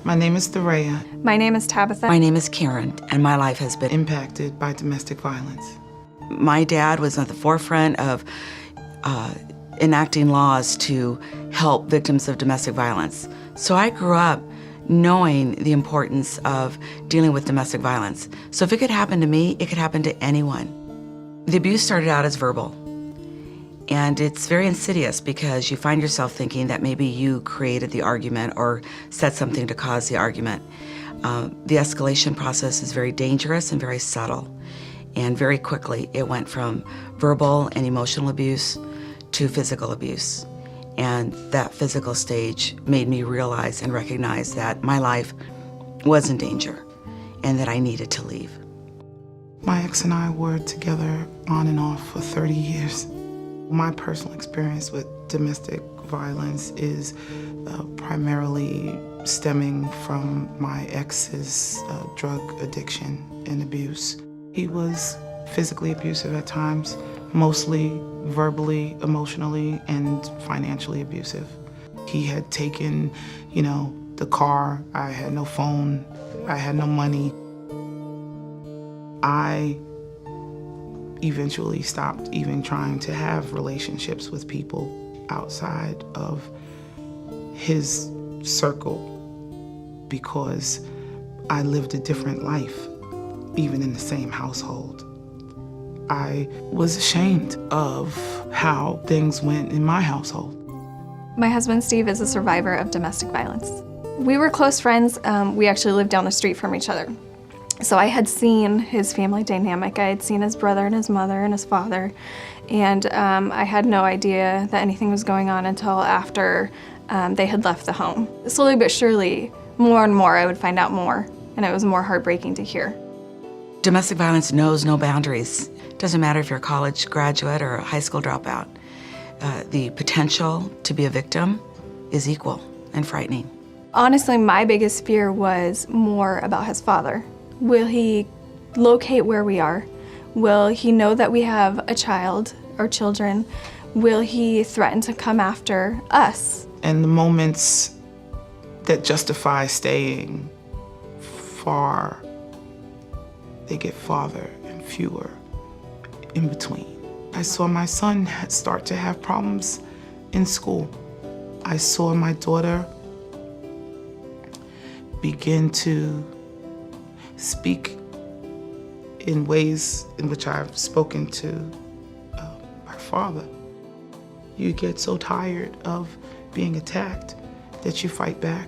My name is Thoraya. My name is Tabitha. My name is Karen, and my life has been Impacted by domestic violence. My dad was at the forefront of enacting laws to help victims of domestic violence. So I grew up knowing the importance of dealing with domestic violence. So if it could happen to me, it could happen to anyone. The abuse started out as verbal. And it's very insidious because you find yourself thinking that maybe you created the argument or said something to cause the argument. The escalation process is very dangerous and very subtle. And very quickly, it went from verbal and emotional abuse to physical abuse. And that physical stage made me realize and recognize that my life was in danger and that I needed to leave. My ex and I were together on and off for 30 years. My personal experience with domestic violence is primarily stemming from my ex's drug addiction and abuse. He was physically abusive at times, mostly verbally, emotionally, and financially abusive. He had taken, the car. I had no phone. I had no money. I eventually stopped even trying to have relationships with people outside of his circle because I lived a different life, even in the same household. I was ashamed of how things went in my household. My husband, Steve, is a survivor of domestic violence. We were close friends. We actually lived down the street from each other. So I had seen his family dynamic. I had seen his brother and his mother and his father. And I had no idea that anything was going on until after they had left the home. Slowly but surely, more and more, I would find out more. And it was more heartbreaking to hear. Domestic violence knows no boundaries. Doesn't matter if you're a college graduate or a high school dropout. The potential to be a victim is equal and frightening. Honestly, my biggest fear was more about his father. Will he locate where we are? Will he know that we have a child or children? Will he threaten to come after us? And the moments that justify staying far, they get farther and fewer in between. I saw my son start to have problems in school. I saw my daughter begin to speak in ways in which I've spoken to her father. You get so tired of being attacked that you fight back.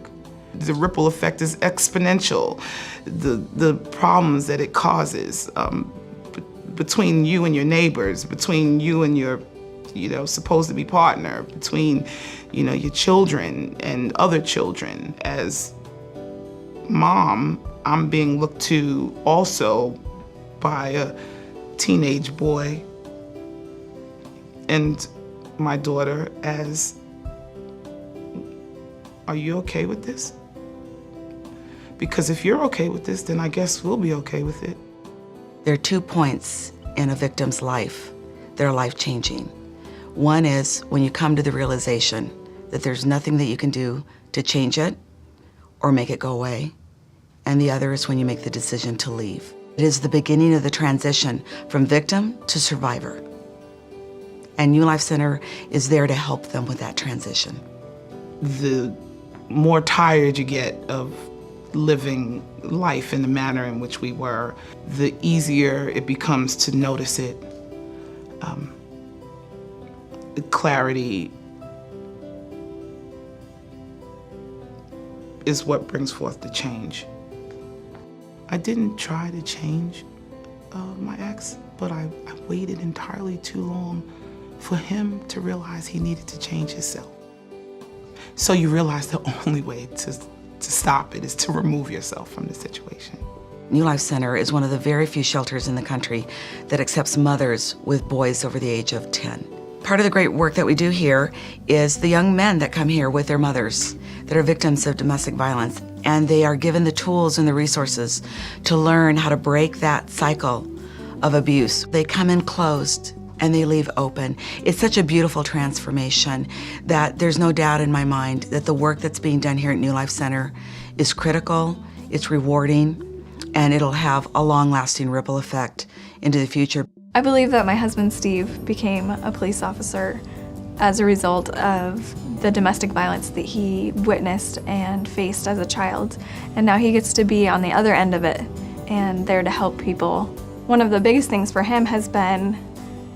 The ripple effect is exponential. The problems that it causes between you and your neighbors, between you and your supposed to be partner, between your children and other children. As mom, I'm being looked to also by a teenage boy and my daughter as, are you okay with this? Because if you're okay with this, then I guess we'll be okay with it. There are 2 points in a victim's life that are life-changing. One is when you come to the realization that there's nothing that you can do to change it or make it go away. And the other is when you make the decision to leave. It is the beginning of the transition from victim to survivor. And New Life Center is there to help them with that transition. The more tired you get of living life in the manner in which we were, the easier it becomes to notice it. The clarity is what brings forth the change. I didn't try to change my ex, but I waited entirely too long for him to realize he needed to change himself. So you realize the only way to stop it is to remove yourself from the situation. New Life Center is one of the very few shelters in the country that accepts mothers with boys over the age of 10. Part of the great work that we do here is the young men that come here with their mothers that are victims of domestic violence, and they are given the tools and the resources to learn how to break that cycle of abuse. They come in closed and they leave open. It's such a beautiful transformation that there's no doubt in my mind that the work that's being done here at New Life Center is critical, it's rewarding, and it'll have a long-lasting ripple effect into the future. I believe that my husband Steve became a police officer as a result of the domestic violence that he witnessed and faced as a child. And now he gets to be on the other end of it and there to help people. One of the biggest things for him has been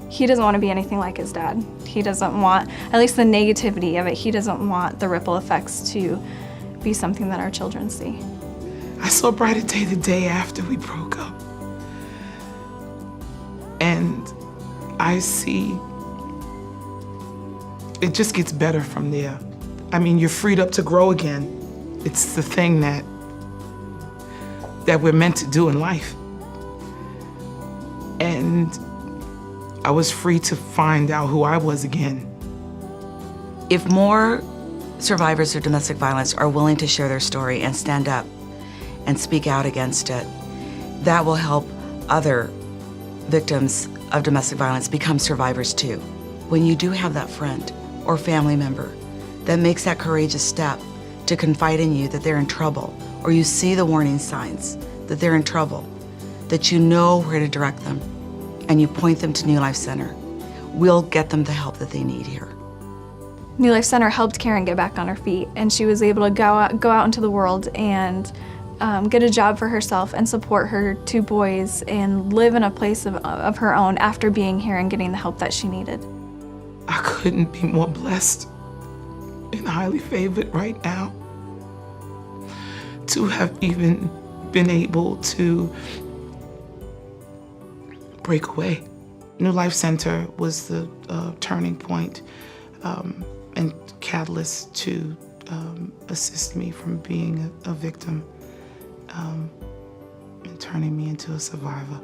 he doesn't want to be anything like his dad. He doesn't want, at least the negativity of it, he doesn't want the ripple effects to be something that our children see. I saw a brighter day the day after we broke up. And I see it just gets better from there. I mean, you're freed up to grow again. It's the thing that we're meant to do in life. And I was free to find out who I was again. If more survivors of domestic violence are willing to share their story and stand up and speak out against it, that will help other victims of domestic violence become survivors too. When you do have that friend or family member that makes that courageous step to confide in you that they're in trouble, or you see the warning signs that they're in trouble, that you know where to direct them, and you point them to New Life Center, we'll get them the help that they need here. New Life Center helped Karen get back on her feet, and she was able to go out into the world and get a job for herself and support her two boys and live in a place of her own after being here and getting the help that she needed. I couldn't be more blessed and highly favored right now to have even been able to break away. New Life Center was the turning point and catalyst to assist me from being a victim and turning me into a survivor.